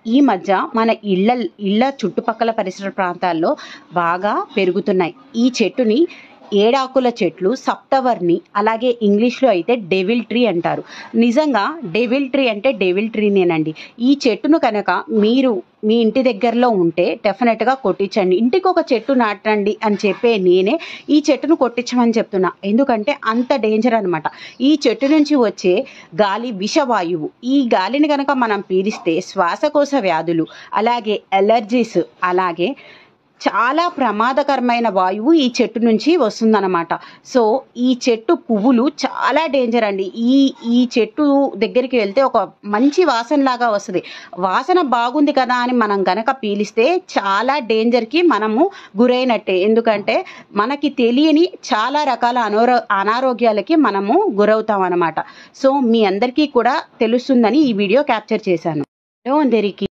ఈ మధ్య మన ఇళ్ళ చుట్టుపక్కల పరిసర ప్రాంతాల్లో బాగా పెరుగుతున్నాయి. ఈ చెట్టుని ఏడాకుల చెట్లు, సప్తవర్ణి, అలాగే ఇంగ్లీష్లో అయితే డెవిల్ ట్రీ అంటారు. నిజంగా డెవిల్ ట్రీ అంటే డెవిల్ ట్రీనేనండి. ఈ చెట్టును కనుక మీరు మీ ఇంటి దగ్గరలో ఉంటే డెఫినెట్గా కొట్టించండి. ఇంటికి ఒక చెట్టు నాటండి అని చెప్పే నేనే ఈ చెట్టును కొట్టించమని చెప్తున్నా. ఎందుకంటే అంత డేంజర్ అనమాట. ఈ చెట్టు నుంచి వచ్చే గాలి విషవాయువు. ఈ గాలిని కనుక మనం పీలిస్తే శ్వాసకోశ వ్యాధులు, అలాగే ఎలర్జీస్, అలాగే చాలా ప్రమాదకరమైన వాయువు ఈ చెట్టు నుంచి వస్తుందన్నమాట. సో ఈ చెట్టు పువ్వులు చాలా డేంజర్ అండి. ఈ చెట్టు దగ్గరికి వెళ్తే ఒక మంచి వాసనలాగా వస్తుంది. వాసన బాగుంది కదా అని మనం గనక పీలిస్తే చాలా డేంజర్కి మనము గురైనట్టే. ఎందుకంటే మనకి తెలియని చాలా రకాల అనారోగ్యాలకి మనము గురవుతాం అన్నమాట. సో మీ అందరికీ కూడా తెలుస్తుందని ఈ వీడియో క్యాప్చర్ చేశాను. అందరికీ